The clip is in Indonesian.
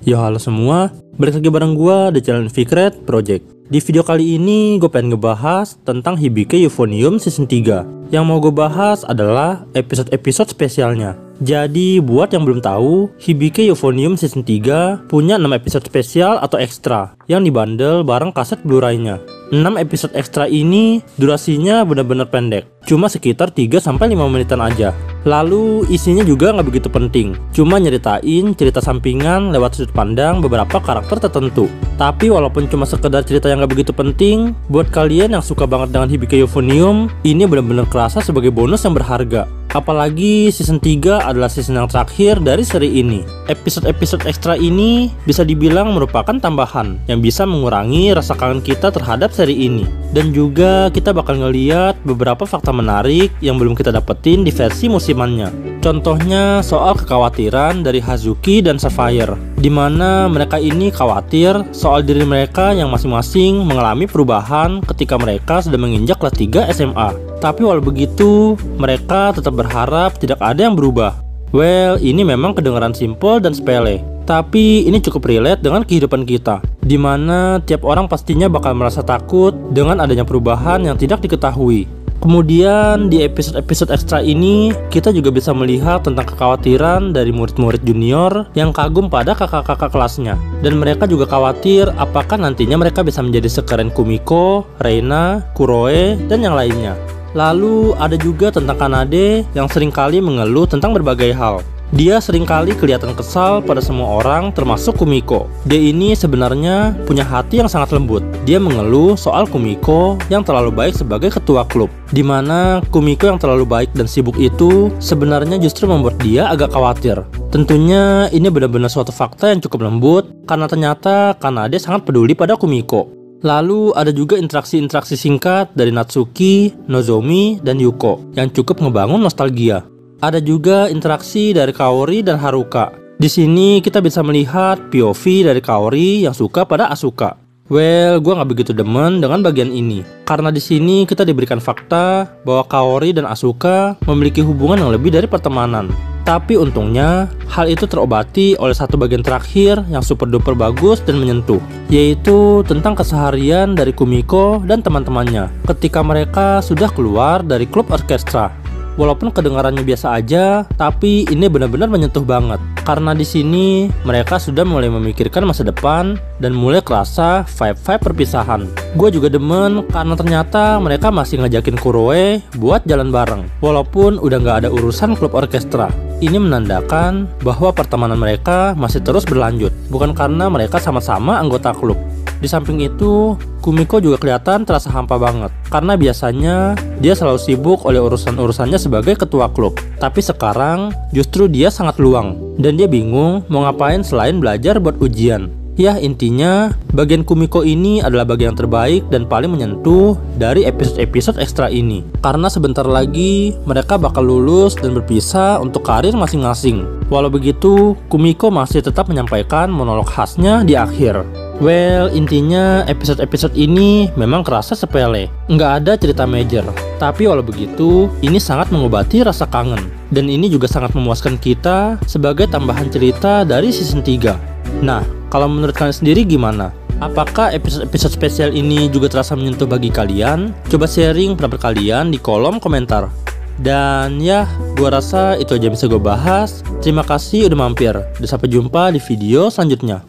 Yo halo semua, balik lagi bareng gua di channel Fikret Project. Di video kali ini gue pengen ngebahas tentang Hibike Euphonium Season 3. Yang mau gue bahas adalah episode-episode spesialnya. Jadi buat yang belum tahu, Hibike Euphonium Season 3 punya 6 episode spesial atau ekstra yang dibundle bareng kaset Blu-ray-nya. 6 episode ekstra ini durasinya benar-benar pendek, cuma sekitar 3-5 menitan aja. Lalu isinya juga nggak begitu penting, cuma nyeritain cerita sampingan lewat sudut pandang beberapa karakter tertentu. Tapi walaupun cuma sekedar cerita yang nggak begitu penting, buat kalian yang suka banget dengan Hibike Euphonium, ini benar-benar kerasa sebagai bonus yang berharga. Apalagi season 3 adalah season yang terakhir dari seri ini. Episode-episode ekstra ini bisa dibilang merupakan tambahan yang bisa mengurangi rasa kangen kita terhadap seri ini. Dan juga kita bakal ngeliat beberapa fakta menarik yang belum kita dapetin di versi musimannya. Contohnya soal kekhawatiran dari Hazuki dan Sapphire, dimana mereka ini khawatir soal diri mereka yang masing-masing mengalami perubahan ketika mereka sudah menginjak kelas 3 SMA. Tapi walau begitu, mereka tetap berharap tidak ada yang berubah. Well, ini memang kedengaran simpel dan sepele, tapi ini cukup relate dengan kehidupan kita, dimana tiap orang pastinya bakal merasa takut dengan adanya perubahan yang tidak diketahui. Kemudian di episode-episode ekstra ini, kita juga bisa melihat tentang kekhawatiran dari murid-murid junior yang kagum pada kakak-kakak kelasnya. Dan mereka juga khawatir apakah nantinya mereka bisa menjadi sekeren Kumiko, Reina, Kuroe, dan yang lainnya. Lalu ada juga tentang Kanade yang seringkali mengeluh tentang berbagai hal. Dia seringkali kelihatan kesal pada semua orang termasuk Kumiko. Dia ini sebenarnya punya hati yang sangat lembut. Dia mengeluh soal Kumiko yang terlalu baik sebagai ketua klub, dimana Kumiko yang terlalu baik dan sibuk itu sebenarnya justru membuat dia agak khawatir. Tentunya ini benar-benar suatu fakta yang cukup lembut, karena ternyata Kanade sangat peduli pada Kumiko. Lalu ada juga interaksi-interaksi singkat dari Natsuki, Nozomi, dan Yuko yang cukup ngebangun nostalgia. Ada juga interaksi dari Kaori dan Haruka. Di sini kita bisa melihat POV dari Kaori yang suka pada Asuka. Well, gue nggak begitu demen dengan bagian ini, karena di sini kita diberikan fakta bahwa Kaori dan Asuka memiliki hubungan yang lebih dari pertemanan. Tapi untungnya, hal itu terobati oleh satu bagian terakhir yang super duper bagus dan menyentuh, yaitu tentang keseharian dari Kumiko dan teman-temannya ketika mereka sudah keluar dari klub orkestra. Walaupun kedengarannya biasa aja, tapi ini benar-benar menyentuh banget. Karena di sini mereka sudah mulai memikirkan masa depan dan mulai kerasa vibe-vibe perpisahan. Gue juga demen karena ternyata mereka masih ngajakin Kuroe buat jalan bareng, walaupun udah nggak ada urusan klub orkestra. Ini menandakan bahwa pertemanan mereka masih terus berlanjut, bukan karena mereka sama-sama anggota klub. Di samping itu, Kumiko juga kelihatan terasa hampa banget, karena biasanya dia selalu sibuk oleh urusan-urusannya sebagai ketua klub. Tapi sekarang justru dia sangat luang, dan dia bingung mau ngapain selain belajar buat ujian. Ya intinya, bagian Kumiko ini adalah bagian terbaik dan paling menyentuh dari episode-episode ekstra ini. Karena sebentar lagi mereka bakal lulus dan berpisah untuk karir masing-masing. Walau begitu, Kumiko masih tetap menyampaikan monolog khasnya di akhir. Well, intinya episode-episode ini memang kerasa sepele, nggak ada cerita major. Tapi walau begitu, ini sangat mengobati rasa kangen. Dan ini juga sangat memuaskan kita sebagai tambahan cerita dari season 3. Nah, kalau menurut kalian sendiri gimana? Apakah episode-episode spesial ini juga terasa menyentuh bagi kalian? Coba sharing pendapat kalian di kolom komentar. Dan ya, gua rasa itu aja yang bisa gue bahas. Terima kasih udah mampir. Dan sampai jumpa di video selanjutnya.